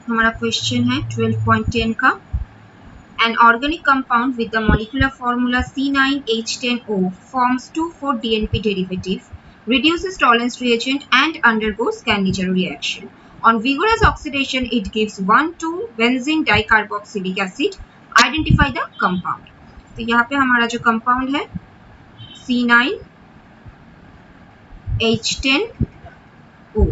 हमारा क्वेश्चन है 12.10 का। An organic compound with the molecular formula C9H10O forms 2,4-DNP derivative, reduces Tollens reagent and undergoes Cannizzaro reaction. On vigorous oxidation, it gives 1,2-benzene dicarboxylic acid. Identify the compound. तो यहाँ पे हमारा जो compound है C9H10O,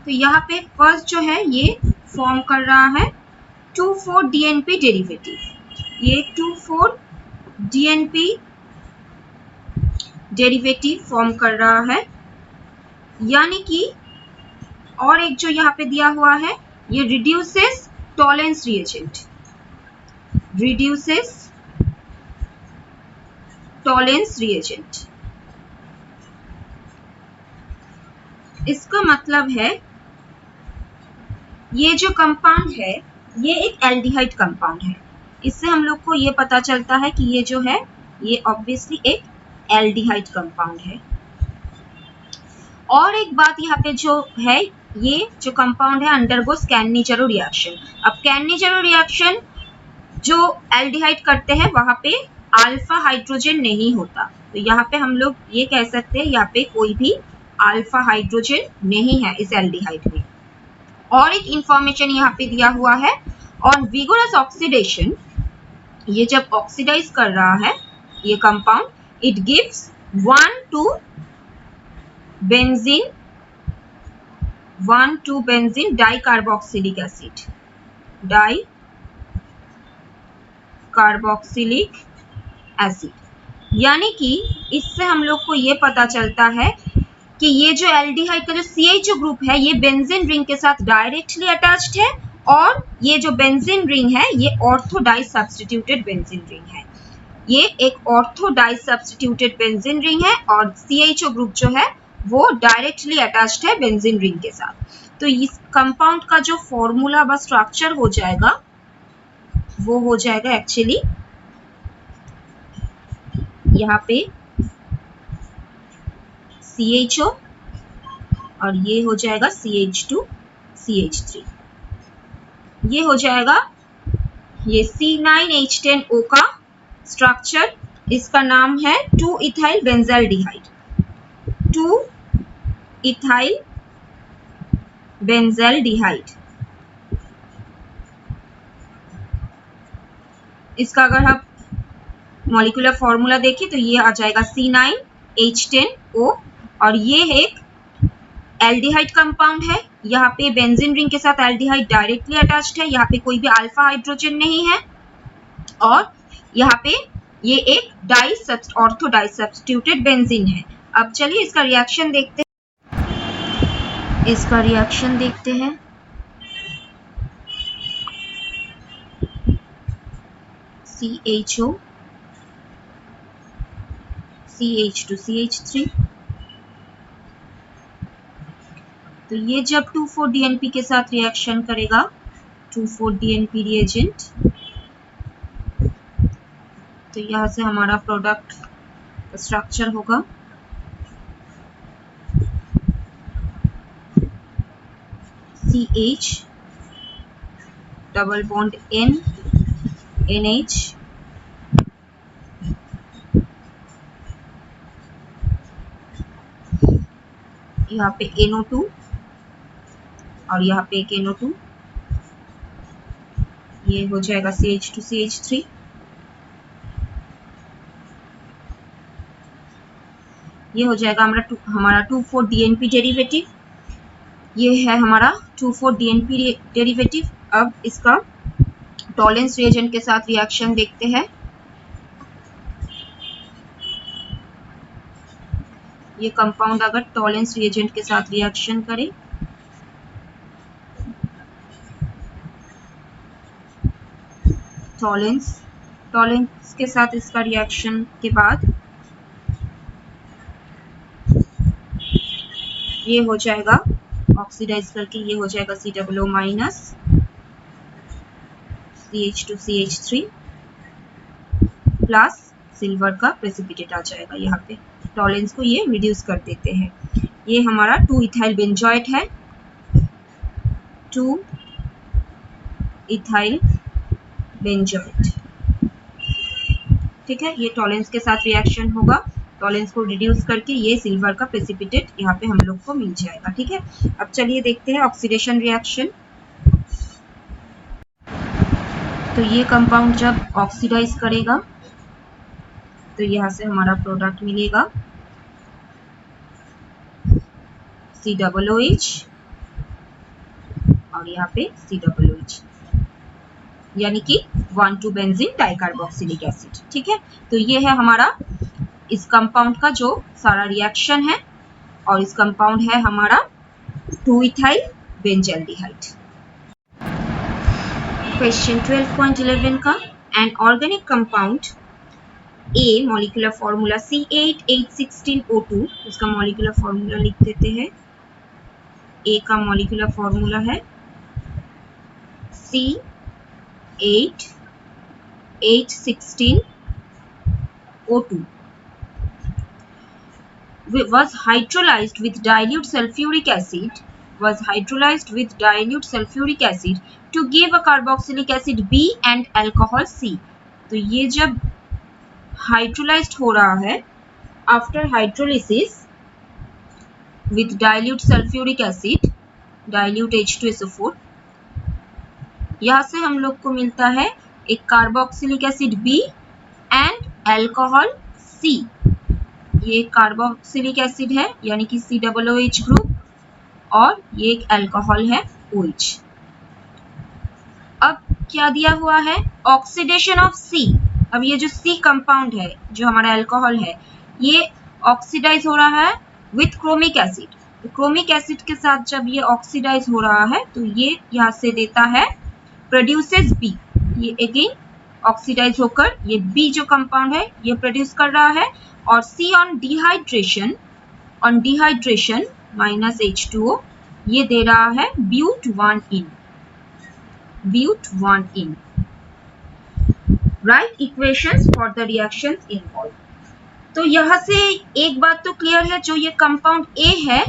तो यहाँ पे first जो है ये फॉर्म कर रहा है 2,4-DNP डेरिवेटिव। ये 2,4-DNP डेरिवेटिव फॉर्म कर रहा है, यानी कि और एक जो यहाँ पे दिया हुआ है ये reduces Tollens reagent, reduces Tollens reagent. इसका मतलब है ये जो कंपाउंड है ये एक एल्डिहाइड कंपाउंड है। इससे हम लोग को ये पता चलता है कि ये जो है ये ऑब्वियसली एक एल्डिहाइड कंपाउंड है। और एक बात यहाँ पे जो है, ये जो कंपाउंड है अंडरगोस कैनिज़रो रिएक्शन। अब कैनिज़रो रिएक्शन जो एल्डिहाइड करते हैं वहां पे अल्फा हाइड्रोजन नहीं होता, तो यहाँ पे हम लोग ये कह सकते हैं यहाँ पे कोई भी अल्फा हाइड्रोजन नहीं है इस एल्डिहाइड में। और एक इंफॉर्मेशन यहाँ पे दिया हुआ है, ऑन विगोरस ऑक्सीडेशन, ये जब ऑक्सीडाइज कर रहा है ये compound, it gives 1,2-benzene dicarboxylic acid, dicarboxylic acid. यानी कि इससे हम लोग को ये पता चलता है कि ये जो एल्डिहाइड का जो CHO ग्रुप है ये बेंजीन रिंग के साथ डायरेक्टली अटैच्ड है, और ये जो बेंजीन रिंग है ये ortho di substituted benzene ring है। ये एक ortho di substituted benzene ring है और CHO ग्रुप जो है वो डायरेक्टली अटैच्ड है बेंजीन रिंग के साथ। तो इस कंपाउंड का जो फॉर्मूला व स्ट्रक्चर हो जाएगा वो हो जाएगा एक्चुअली यहाँ पे CHO और ये हो जाएगा CH2CH3। ये हो जाएगा ये C9H10O का स्ट्रक्चर। इसका नाम है 2-इथाइल बेंजाल्डिहाइड, 2-इथाइल बेंजाल्डिहाइड। इसका अगर आप मॉलिक्यूलर फॉर्मूला देखें तो ये आ जाएगा C9H10O, और ये एक एल्डिहाइड कंपाउंड है। यहाँ पे बेंजीन रिंग के साथ एल्डिहाइड डायरेक्टली अटैच्ड है, यहाँ पे कोई भी अल्फा हाइड्रोजन नहीं है, और यहाँ पे ये एक ऑर्थो डाई सब्स्टिट्यूटेड बेंजीन है। अब चलिए इसका रिएक्शन देखते हैं। CHO, CH2CH3, तो ये जब 2,4-DNP के साथ रिएक्शन करेगा, 2,4-DNP रिएजेंट, तो यहाँ से हमारा प्रोडक्ट स्ट्रक्चर होगा CH double bond N NH, यहाँ पे NO2 और यहाँ पे एक NO2, ये हो जाएगा CH2CH3। ये हो जाएगा हमारा 2,4-DNP डेरिवेटिव। ये है हमारा 2,4-DNP डेरिवेटिव। अब इसका टॉलेंस रिएजेंट के साथ रिएक्शन देखते हैं। ये कंपाउंड अगर टॉलेंस रिएजेंट के साथ रिएक्शन करे, टॉलेंस के साथ इसका रिएक्शन के बाद ये हो जाएगा ऑक्सीडाइज करके, ये हो जाएगा COO minus CH2CH3 plus silver का प्रेसिपिटेट आ जाएगा। यहाँ पे टॉलेंस को ये रिड्यूस कर देते हैं। ये हमारा 2-इथाइल बेंजोएट है, 2 इथाइल बेंजोएट। ठीक है, ये टॉलेंस के साथ रिएक्शन होगा, टॉलेंस को रिड्यूस करके ये सिल्वर का प्रेसिपिटेट यहाँ पे हम लोग को मिल जाएगा। ठीक है, अब चलिए देखते हैं ऑक्सीडेशन रिएक्शन। तो ये कंपाउंड जब ऑक्सीडाइज करेगा तो यहाँ से हमारा प्रोडक्ट मिलेगा COOH और यहाँ पे COOH, यानी कि 1,2-बेंजीन डाइकार्बोक्सिलिक एसिड। ठीक है, तो ये है हमारा इस कंपाउंड का जो सारा रिएक्शन है, और इस कंपाउंड है हमारा 2-इथाइल बेंजल्डिहाइड। क्वेश्चन 12.11 का, an organic compound A molecular formula C8H16O2, इसका मॉलिक्यूलर फॉर्मूला लिख देते हैं। A का मॉलिक्यूलर फॉर्मूला है C8H16O2 was hydrolyzed with dilute sulfuric acid to give a carboxylic acid B and alcohol C। तो ये जब हाइड्रोलाइज्ड हो रहा है after hydrolysis with dilute sulphuric acid, dilute H2SO4, यहाँ से हम लोग को मिलता है एक carboxylic acid B and alcohol C। ये कार्बोक्सिलिक एसिड है यानी कि COOH ग्रुप, और ये एक अल्कोहल है OH। अब क्या दिया हुआ है, ऑक्सीडेशन ऑफ C। अब ये जो C कंपाउंड है, जो हमारा अल्कोहल है, ये ऑक्सीडाइज हो रहा है with chromic acid. Chromic acid के साथ जब ये ऑक्सीडाइज हो रहा है तो ये यहाँ से देता है प्रोड्यूसेस B। ये अगेन ऑक्सीडाइज होकर ये B जो कंपाउंड है ये प्रोड्यूस कर रहा है, और C on dehydration minus H2O ये दे रहा है but 1 ene. Write equations for the reactions involve. तो यहाँ से एक बात तो क्लियर है, जो ये कंपाउंड A है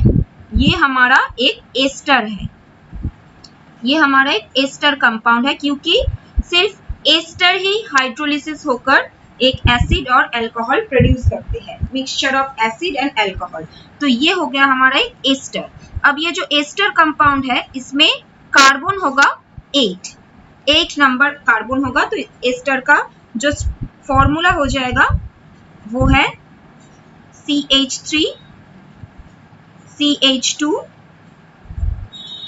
ये हमारा एक एस्टर है, ये हमारा एक एस्टर कंपाउंड है, क्योंकि सिर्फ एस्टर ही हाइड्रोलिसिस होकर एक एसिड और अल्कोहल प्रोड्यूस करते हैं, mixture of acid and alcohol. तो ये हो गया हमारा एक एस्टर। अब ये जो एस्टर कंपाउंड है इसमें कार्बन होगा 8 नंबर कार्बन होगा, तो एस्टर का जो फॉर्मूला हो जाएगा वो है CH3 CH2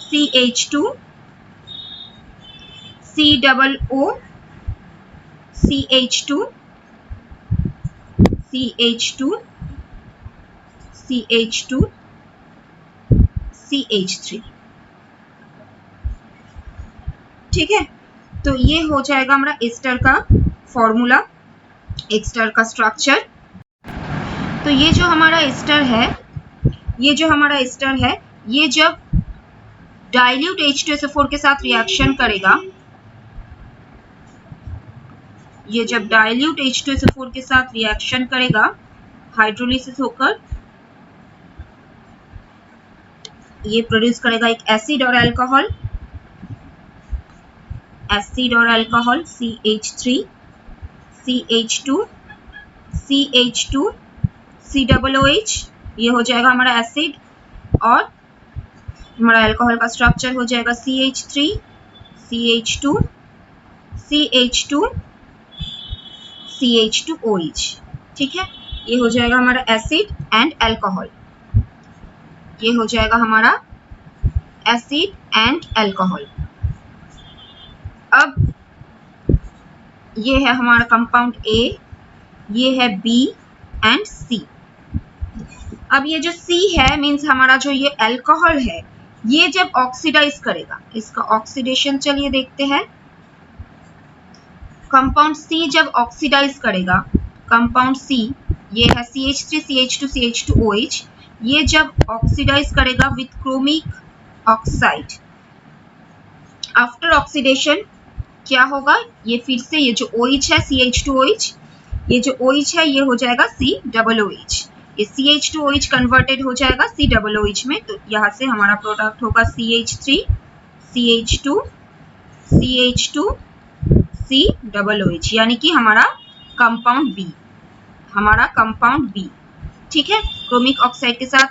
CH2 COO CH2 CH2 CH2 CH3। ठीक है, तो ये हो जाएगा हमारा एस्टर का फॉर्मूला, एस्टर का स्ट्रक्चर। तो ये जो हमारा एस्टर है ये जब डाइल्यूट H2SO4 के साथ रिएक्शन करेगा, ये जब डाइल्यूट H2SO4 के साथ रिएक्शन करेगा हाइड्रोलिसिस होकर, ये प्रोड्यूस करेगा एक एसिड और alcohol CH3 CH2 CH2 COOH, ये हो जाएगा हमारा एसिड, और हमारा अल्कोहल का स्ट्रक्चर हो जाएगा CH3 CH2 CH2 CH2OH। ठीक है, ये हो जाएगा हमारा एसिड एंड अल्कोहल, ये हो जाएगा हमारा एसिड एंड अल्कोहल। अब ये है हमारा कंपाउंड A, ये है B एंड C। अब ये जो C है मीन्स हमारा जो ये अल्कोहल है ये जब ऑक्सीडाइज करेगा, इसका ऑक्सीडेशन चलिए देखते हैं। कंपाउंड C जब ऑक्सीडाइज करेगा, कंपाउंड C ये है CH3 CH2 CH2OH, ये जब ऑक्सीडाइज करेगा with chromic oxide, after oxidation क्या होगा, ये फिर से ये जो OH है CH2OH, ये जो OH है ये हो जाएगा COOH, ये CH2OH कन्वर्टेड हो जाएगा COOH में। तो यहाँ से हमारा प्रोडक्ट होगा CH3 CH2 CH2COOH, यानी कि हमारा कंपाउंड बी, ठीक है। क्रोमिक ऑक्साइड के साथ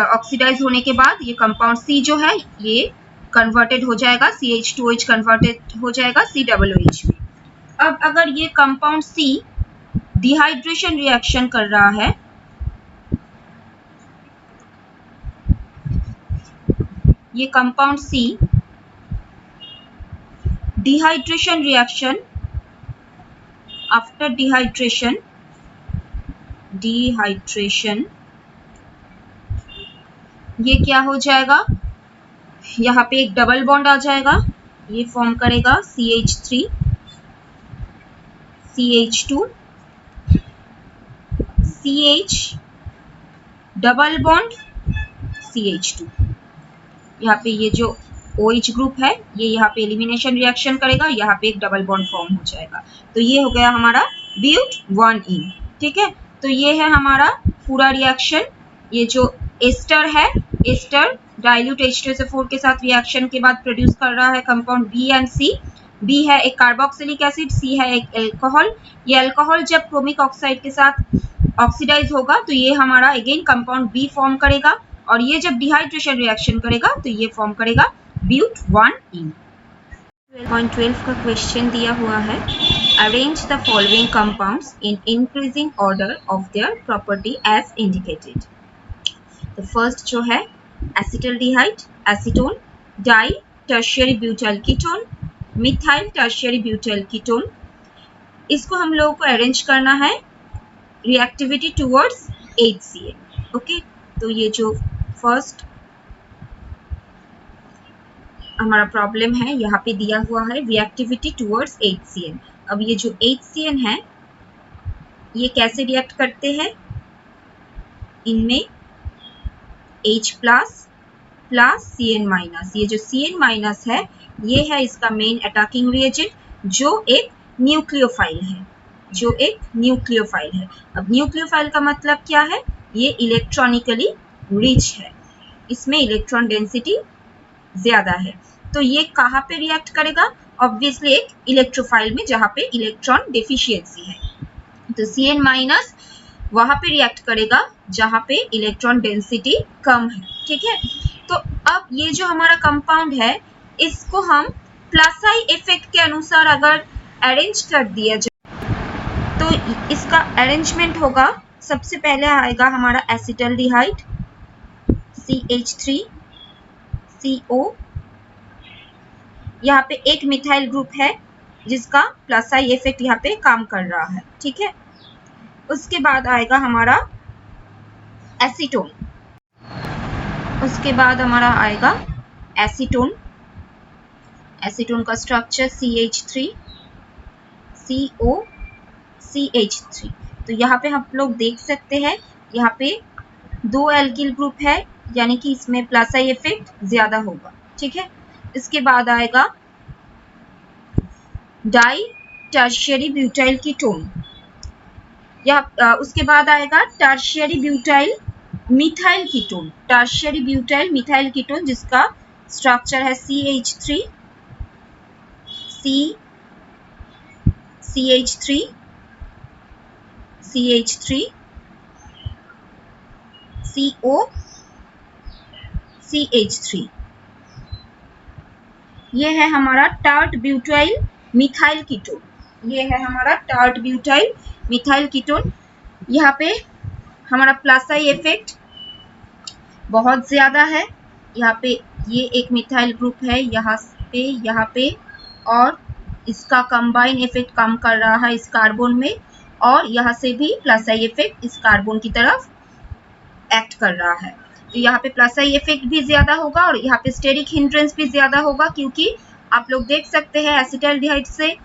ऑक्सीडाइज होने के बाद ये कंपाउंड सी जो है ये कन्वर्टेड हो जाएगा, CH2OH कन्वर्टेड हो जाएगा COOH में। अब अगर ये कंपाउंड सी डिहाइड्रेशन रिएक्शन कर रहा है, ये compound C dehydration reaction, after dehydration ये क्या हो जाएगा, यहाँ पे एक डबल बॉन्ड आ जाएगा, ये फॉर्म करेगा CH3 CH2 CH double bond CH2। यहाँ पे ये जो OH ग्रुप है ये यहाँ पे एलिमिनेशन रिएक्शन करेगा, यहाँ पे एक डबल बॉन्ड फॉर्म हो जाएगा। तो ये हो गया हमारा ब्यूट-1-इन, ठीक है। तो ये है हमारा पूरा रिएक्शन। ये जो एस्टर है, एस्टर डाइल्यूट H2SO4 के साथ रिएक्शन के बाद प्रोड्यूस कर रहा है compound B and C. B है एक कार्बोक्सिलिक एसिड, सी है एक एल्कोहल। ये एल्कोहल जब क्रोमिक ऑक्साइड के साथ ऑक्सीडाइज होगा तो ये हमारा अगेन कंपाउंड बी फॉर्म करेगा, और ये जब डिहाइड्रेशन रिएक्शन करेगा तो ये फॉर्म करेगा ब्यूट-1-इन। 12.12 का क्वेश्चन दिया हुआ है, arrange the following compounds in increasing order of their property as indicated. तो फर्स्ट जो है acetaldehyde, acetone, di tertiary butyl ketone, methyl tertiary butyl ketone. इसको हम लोगों को अरेंज करना है रिएक्टिविटी टुवर्ड्स HCl। ओके, तो ये जो फर्स्ट हमारा प्रॉब्लम है यहाँ पे दिया हुआ है रिएक्टिविटी टुवर्ड्स HCl। अब ये जो HCl है ये कैसे रिएक्ट करते हैं, इनमें H प्लस प्लस Cn-, ये जो Cn- है ये है इसका मेन अटैकिंग रिएजेंट जो एक न्यूक्लियोफाइल है, अब न्यूक्लियोफाइल का मतलब क्या है, ये इलेक्ट्रॉनिकली रिच है, इसमें इलेक्ट्रॉन डेंसिटी ज्यादा है। तो ये कहाँ पे रिएक्ट करेगा, ऑब्वियसली एक इलेक्ट्रोफाइल में जहाँ पे इलेक्ट्रॉन डेफिशिएंसी है। तो Cn- वहाँ पे रिएक्ट करेगा जहाँ पे इलेक्ट्रॉन डेंसिटी कम है, ठीक है। तो अब ये जो हमारा कंपाउंड है इसको हम प्लस-I इफेक्ट के अनुसार अगर अरेंज कर दिया जाए तो इसका अरेंजमेंट होगा, सबसे पहले आएगा हमारा एसिटल्डिहाइड CH3CO, यहाँ पे एक मिथाइल ग्रुप है जिसका प्लस-I इफेक्ट यहाँ पे काम कर रहा है, ठीक है। उसके बाद आएगा हमारा एसीटोन, उसके बाद हमारा आएगा एसीटोन, एसीटोन का स्ट्रक्चर CH3COCH3। तो यहाँ पे हम लोग देख सकते हैं यहाँ पे दो एल्किल ग्रुप है, यानी कि इसमें प्लस-I इफेक्ट ज्यादा होगा, ठीक है। इसके बाद आएगा डाई टर्शियरी ब्यूटाइल कीटोन, या उसके बाद आएगा tertiary butyl methyl ketone, tertiary butyl methyl ketone जिसका स्ट्रक्चर है CH3CH3COCH3। ये है हमारा टार्ट ब्यूटाइल मिथाइल कीटोन, ये है हमारा टार्ट ब्यूटाइल मिथाइल कीटोन। यहाँ पे हमारा प्लस-I इफेक्ट बहुत ज्यादा है, यहाँ पे ये एक मिथाइल ग्रुप है यहाँ पे और इसका कंबाइन इफेक्ट काम कर रहा है इस कार्बन में, और यहाँ से भी प्लस-I इफेक्ट इस कार्बन की तरफ एक्ट कर रहा है। तो यहाँ पे प्लस-I इफेक्ट भी ज्यादा होगा और यहाँ पे स्टेरिक हिंड्रेंस भी ज्यादा होगा, क्योंकि आप लोग देख सकते हैं एसिटल्डिहाइड से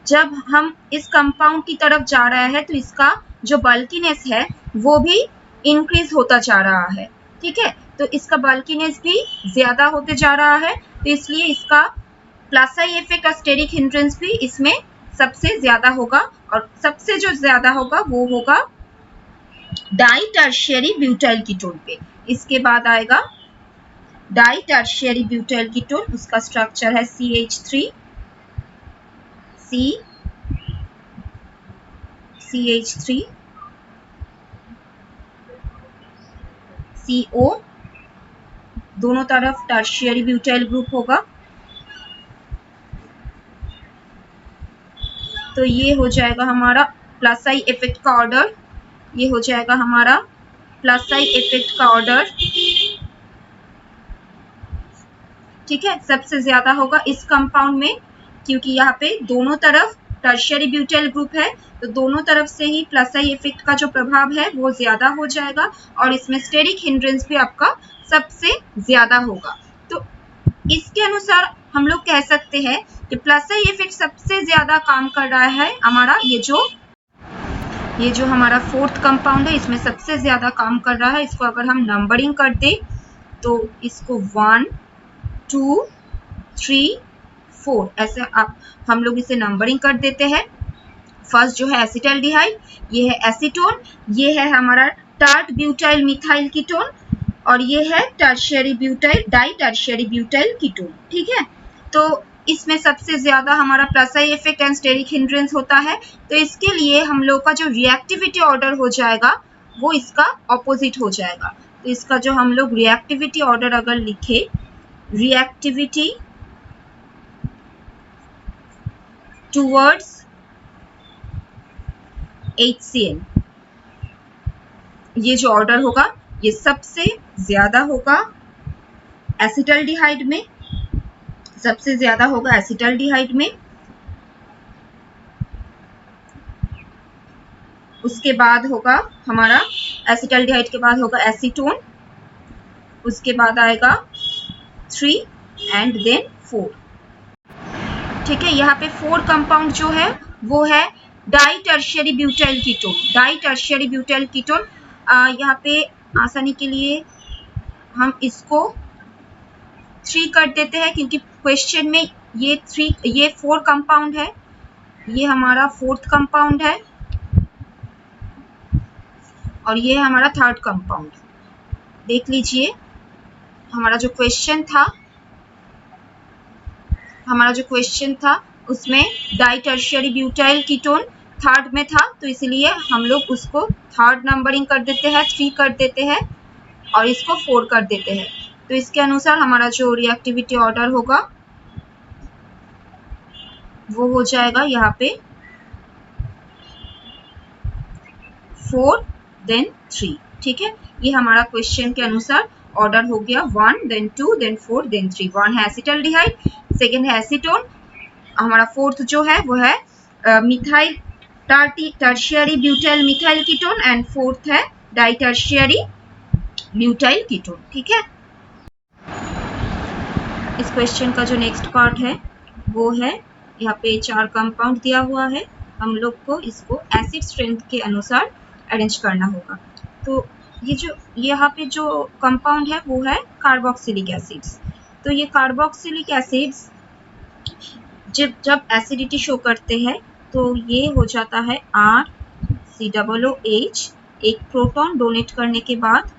जब हम इस कंपाउंड की तरफ जा रहे हैं तो इसका जो बल्कीनेस है वो भी इंक्रीज होता जा रहा है, ठीक है। तो इसका बल्कीनेस भी ज्यादा होते जा रहा है, तो इसलिए इसका प्लस-I इफेक्ट और स्टेरिक हिंड्रेंस भी इसमें सबसे ज्यादा होगा, और सबसे जो ज्यादा होगा वो होगा डाई टर्शियरी ब्यूटाइल कीटोन पे। इसके बाद आएगा डाई टर्शियरी ब्यूटाइल कीटोन, उसका स्ट्रक्चर है CH3 CO, दोनों तरफ टर्शियरी ब्यूटाइल ग्रुप होगा। तो ये हो जाएगा हमारा प्लस आई इफेक्ट का ऑर्डर, ये हो जाएगा हमारा प्लस आई इफेक्ट का ऑर्डर। ठीक है, सबसे ज्यादा होगा इस कंपाउंड में, क्योंकि यहाँ पे दोनों तरफ टर्शियरी ब्यूटाइल ग्रुप है, तो दोनों तरफ से ही प्लस आई इफेक्ट का जो प्रभाव है वो ज्यादा हो जाएगा, और इसमें स्टेरिक हिंड्रेंस भी आपका सबसे ज्यादा होगा। तो इसके अनुसार हम लोग कह सकते हैं कि प्लस आई इफेक्ट सबसे ज्यादा काम कर रहा है हमारा ये जो हमारा फोर्थ कंपाउंड है, इसमें सबसे ज्यादा काम कर रहा है। इसको अगर हम नंबरिंग कर दे तो इसको 1 2 3 4 ऐसे हम लोग इसे नंबरिंग कर देते हैं। फर्स्ट जो है एसिटाल्डिहाइड, ये है एसीटोन, ये है हमारा टार्ट ब्यूटाइल मिथाइल कीटोन, और ये है tertiary butyl di tertiary butyl ketone. ठीक है, तो इसमें सबसे ज्यादा हमारा plus I effect and steric hindrance होता है। तो इसके लिए हम लोग का जो रिएक्टिविटी ऑर्डर हो जाएगा वो इसका ऑपोजिट हो जाएगा। तो इसका जो हम लोग रिएक्टिविटी ऑर्डर अगर लिखे, रिएक्टिविटी टूवर्ड्स HCl, ये जो ऑर्डर होगा ये सबसे ज्यादा होगा एसिटाल्डिहाइड में, सबसे ज्यादा होगा एसिटाल्डिहाइड में। उसके बाद होगा हमारा एसिटाल्डिहाइड के बाद होगा एसीटोन, उसके बाद आएगा 3 एंड देन 4। ठीक है, यहाँ पे 4 कंपाउंड जो है वो है di tertiary butyl ketone. Di tertiary butyl ketone, यहाँ पे आसानी के लिए हम इसको 3 कर देते हैं, क्योंकि क्वेश्चन में ये 4 कंपाउंड है, ये हमारा फोर्थ कंपाउंड है, और ये है हमारा थर्ड कंपाउंड। देख लीजिए हमारा जो क्वेश्चन था उसमें di tertiary butyl ketone third में था, तो इसलिए हम लोग उसको थर्ड नंबरिंग कर देते हैं, 3 कर देते हैं, और इसको 4 कर देते हैं। तो इसके अनुसार हमारा जो रिएक्टिविटी ऑर्डर होगा वो हो जाएगा यहाँ पे 4 देन 3। ठीक है, ये हमारा क्वेश्चन के अनुसार ऑर्डर हो गया 1 देन 2 देन 4 देन 3। 1 है एसिटाल्डिहाइड, सेकेंड है एसीटोन, हमारा फोर्थ जो है वो है methyl tertiary butyl methyl ketone, and fourth है डाई टर्शियरी ब्यूटाइल कीटोन। ठीक है, इस क्वेश्चन का जो नेक्स्ट पार्ट है वो है, यहाँ पे 4 कंपाउंड दिया हुआ है, हम लोग को इसको एसिड स्ट्रेंथ के अनुसार अरेंज करना होगा। तो ये जो यहाँ पे जो कंपाउंड है वो है कार्बोक्सिलिक एसिड्स। तो ये कार्बोक्सिलिक एसिड्स जब एसिडिटी शो करते हैं तो ये हो जाता है RCOOH, एक प्रोटॉन डोनेट करने के बाद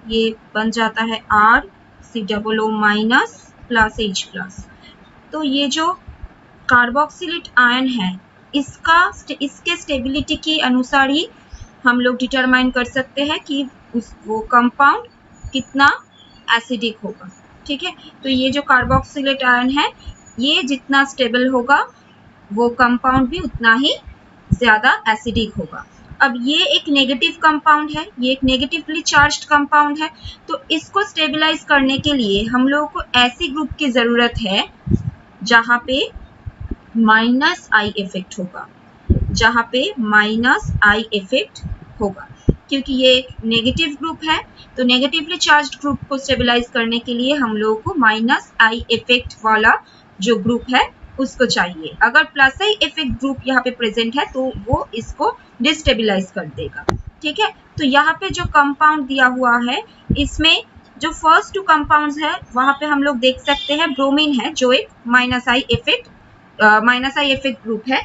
ये बन जाता है RCOO minus plus H plus. तो ये जो कार्बोक्सिलेट आयन है इसके स्टेबिलिटी के अनुसार ही हम लोग डिटरमाइन कर सकते हैं कि वो कंपाउंड कितना एसिडिक होगा। ठीक है, तो ये जो कार्बोक्सिलेट आयन है ये जितना स्टेबल होगा वो कंपाउंड भी उतना ही ज्यादा एसिडिक होगा। अब ये एक नेगेटिव कंपाउंड है, ये एक नेगेटिवली चार्ज्ड कंपाउंड है, तो इसको स्टेबलाइज करने के लिए हम लोगों को ऐसी ग्रुप की जरूरत है जहाँ पे माइनस आई इफेक्ट होगा, जहाँ पे माइनस आई इफेक्ट होगा, क्योंकि ये एक नेगेटिव ग्रुप है। तो नेगेटिवली चार्ज्ड ग्रुप को स्टेबलाइज करने के लिए हम लोगों को माइनस आई इफेक्ट वाला जो ग्रुप है उसको चाहिए। अगर प्लस आई इफेक्ट ग्रुप यहाँ पे प्रेजेंट है तो वो इसको डिस्टेबलाइज कर देगा। ठीक है, तो यहाँ पे जो कंपाउंड दिया हुआ है इसमें जो फर्स्ट 2 कंपाउंड्स है वहां पे हम लोग देख सकते हैं ब्रोमीन है जो एक माइनस आई इफेक्ट ग्रुप है।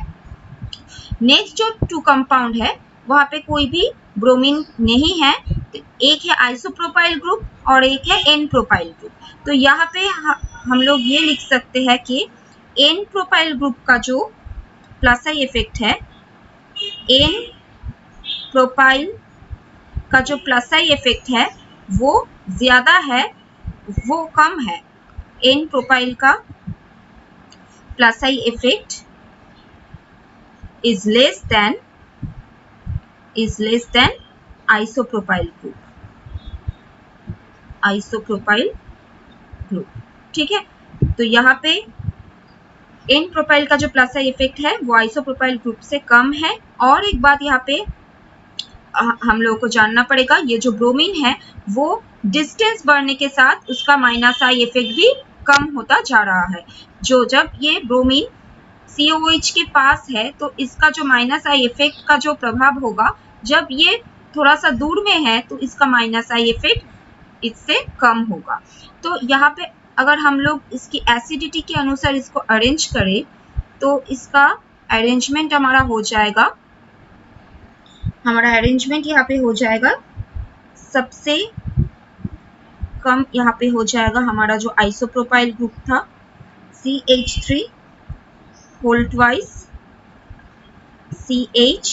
नेक्स्ट जो 2 कंपाउंड है वहां पे कोई भी ब्रोमीन नहीं है, तो एक है आइसोप्रोपाइल ग्रुप और एक है एन प्रोपाइल ग्रुप। तो यहाँ पे हम लोग ये लिख सकते हैं कि एन प्रोपाइल ग्रुप का जो प्लस आई इफेक्ट है, एन प्रोपाइल का जो प्लस आई इफेक्ट है वो ज्यादा है, वो कम है। एन प्रोपाइल का plus I effect is less than isopropyl group, isopropyl group. ठीक है, तो यहाँ पे एन प्रोपाइल का जो प्लस आई इफेक्ट है वो आइसोप्रोपाइल ग्रुप से कम है। और एक बात यहाँ पे हम लोगों को जानना पड़ेगा, ये जो ब्रोमीन है वो डिस्टेंस बढ़ने के साथ उसका माइनस आई इफेक्ट भी कम होता जा रहा है। जो जब ये ब्रोमीन COOH के पास है तो इसका जो माइनस आई इफेक्ट का जो प्रभाव होगा, जब ये थोड़ा सा दूर में है तो इसका माइनस आई इफेक्ट इससे कम होगा। तो यहाँ पे अगर हम लोग इसकी एसिडिटी के अनुसार इसको अरेंज करें तो इसका अरेंजमेंट हमारा हो जाएगा, यहाँ पे हो जाएगा सबसे कम, यहाँ पे हो जाएगा हमारा जो आइसोप्रोपाइल ग्रुप था CH3 होल ट्वाइस CH,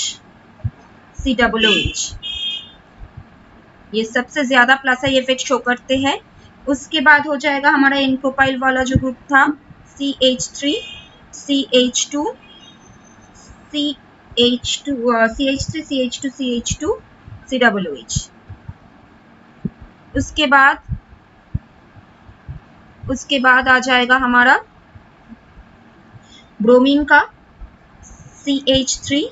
ये सबसे ज्यादा प्लस आई इफेक्ट शो करते हैं। उसके बाद हो जाएगा हमारा एन प्रोपाइल वाला जो ग्रुप था CH3, CH2, CH2, COOH। उसके बाद आ जाएगा हमारा ब्रोमीन का CH3,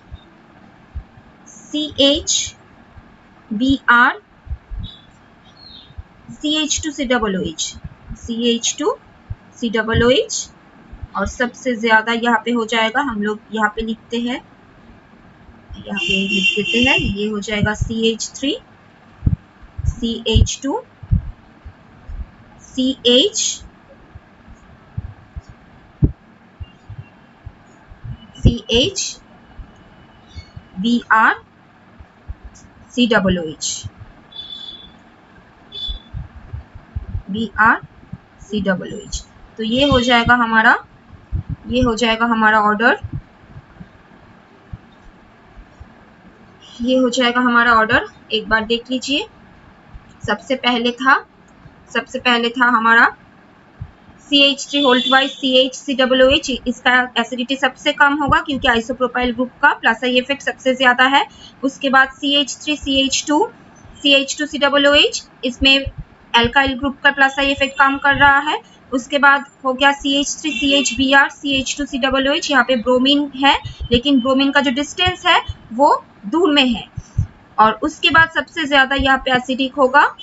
CHBr, CH2COOH, और सबसे ज्यादा यहाँ पे हो जाएगा, हम लोग यहाँ पे लिखते हैं, यहाँ पे लिख देते हैं, ये हो जाएगा CH3, CH2, CHBr, COOH। तो ये हो जाएगा हमारा ऑर्डर, एक बार देख लीजिए। सबसे पहले था हमारा CH3 होल ट्वाइस CH, इसका एसिडिटी सबसे कम होगा क्योंकि आइसोप्रोपाइल ग्रुप का प्लस आई इफेक्ट सबसे ज्यादा है। उसके बाद CH3 CH2COOH, इसमें एल्काइल ग्रुप का प्लस आई इफेक्ट काम कर रहा है। उसके बाद हो गया CH3 CHBr CH2COOH, यहाँ पे ब्रोमीन है लेकिन ब्रोमीन का जो डिस्टेंस है वो दूर में है। और उसके बाद सबसे ज्यादा यहाँ पे एसिडिक होगा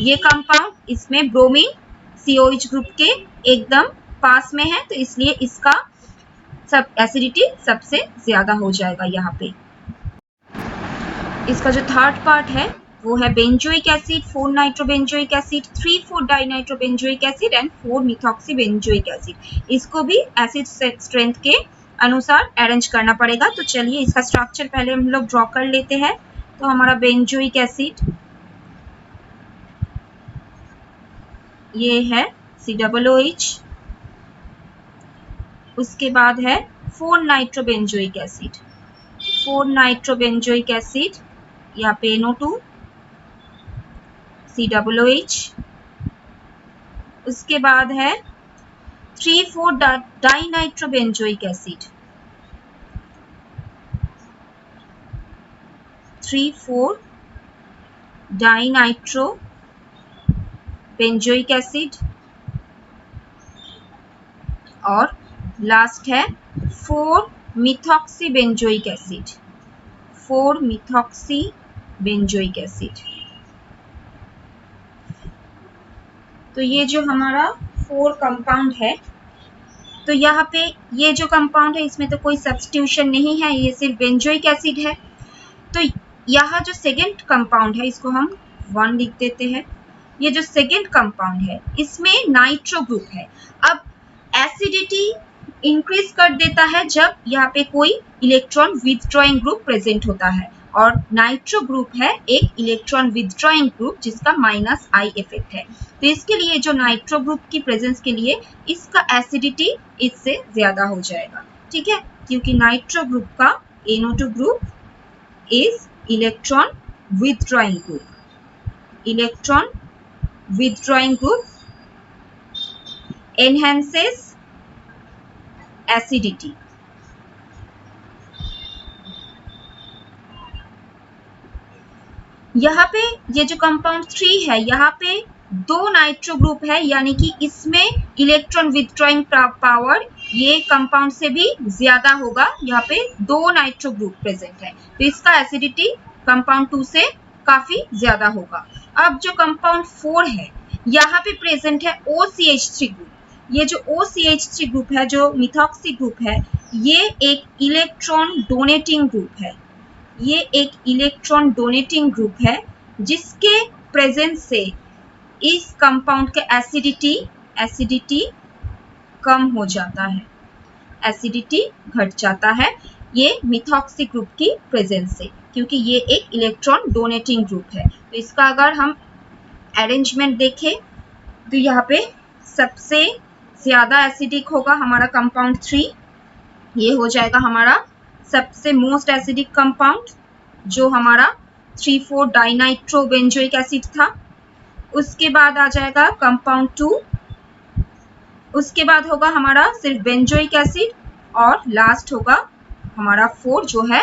ये कंपाउंड, इसमें ब्रोमीन COH ग्रुप के एकदम पास में है, तो इसलिए इसका सब एसिडिटी सबसे ज्यादा हो जाएगा। यहाँ पे इसका जो थर्ड पार्ट है वो है benzoic acid, 4 nitrobenzoic acid, 3,4 dinitrobenzoic acid and 4 methoxybenzoic acid. इसको भी एसिड स्ट्रेंथ के अनुसार अरेंज करना पड़ेगा। तो चलिए इसका स्ट्रक्चर पहले हम लोग ड्रॉ कर लेते हैं। तो हमारा बेंजोइक एसिड ये है COOH, उसके बाद है 4 नाइट्रोबेंजोइक एसिड, यहाँ पे NO2 COOH। उसके बाद है 3,4 डाइनाइट्रोबेंजोइक एसिड, 3,4 डाइनाइट्रोबेंजोइक एसिड। और लास्ट है 4 मिथॉक्सीबेंजोइक एसिड, 4 मिथॉक्सीबेंजोइक एसिड। तो ये जो हमारा 4 कंपाउंड है, तो यहाँ पे ये जो कंपाउंड है इसमें तो कोई सब्स्टिट्यूशन नहीं है, ये सिर्फ बेंजोइक एसिड है। तो यहाँ जो सेकेंड कंपाउंड है इसको हम 1 लिख देते हैं। ये जो सेकेंड कंपाउंड है इसमें नाइट्रो ग्रुप है। अब एसिडिटी इंक्रीज कर देता है जब यहाँ पे कोई इलेक्ट्रॉन विथड्रॉइंग ग्रुप प्रेजेंट होता है, और नाइट्रो ग्रुप है एक इलेक्ट्रॉन विथड्रॉइंग ग्रुप जिसका -I इफेक्ट है। तो इसके लिए जो नाइट्रो ग्रुप की प्रेजेंस के लिए इसका एसिडिटी इससे ज्यादा हो जाएगा, ठीक है, क्योंकि नाइट्रो ग्रुप का NO2 group is electron withdrawing group. Electron withdrawing group enhances acidity. यहाँ पे ये जो कंपाउंड 3 है यहाँ पे 2 नाइट्रो ग्रुप है, यानी कि इसमें इलेक्ट्रॉन विथड्रॉइंग पावर ये कंपाउंड से भी ज्यादा होगा। यहाँ पे 2 नाइट्रो ग्रुप प्रेजेंट है तो इसका एसिडिटी कंपाउंड 2 से काफी ज्यादा होगा। अब जो कंपाउंड 4 है यहाँ पे प्रेजेंट है OCH3 ग्रुप। ये जो OCH3 ग्रुप है जो मिथॉक्सी ग्रुप है ये एक इलेक्ट्रॉन डोनेटिंग ग्रुप है। ये एक इलेक्ट्रॉन डोनेटिंग ग्रुप है जिसके प्रेजेंस से इस कंपाउंड के एसिडिटी कम हो जाता है, एसिडिटी घट जाता है ये मिथॉक्सी ग्रुप की प्रेजेंस से, क्योंकि ये एक इलेक्ट्रॉन डोनेटिंग ग्रुप है। तो इसका अगर हम अरेंजमेंट देखें तो यहाँ पे सबसे ज्यादा एसिडिक होगा हमारा कंपाउंड 3। ये हो जाएगा हमारा सबसे मोस्ट एसिडिक कंपाउंड जो हमारा 3,4 डाइनाइट्रो बेंजोइक एसिड था। उसके बाद आ जाएगा कंपाउंड 2, उसके बाद होगा हमारा सिर्फ बेंजोइक एसिड और लास्ट होगा हमारा 4 जो है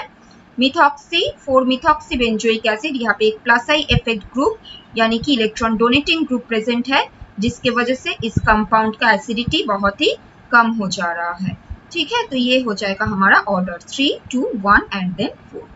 मिथॉक्सी 4 मिथॉक्सी बेंजोइक एसिड। यहाँ पे एक +I इफेक्ट ग्रुप यानी कि इलेक्ट्रॉन डोनेटिंग ग्रुप प्रेजेंट है जिसके वजह से इस कंपाउंड का एसिडिटी बहुत ही कम हो जा रहा है, ठीक है। तो ये हो जाएगा हमारा ऑर्डर 3, 2, 1 एंड देन 4।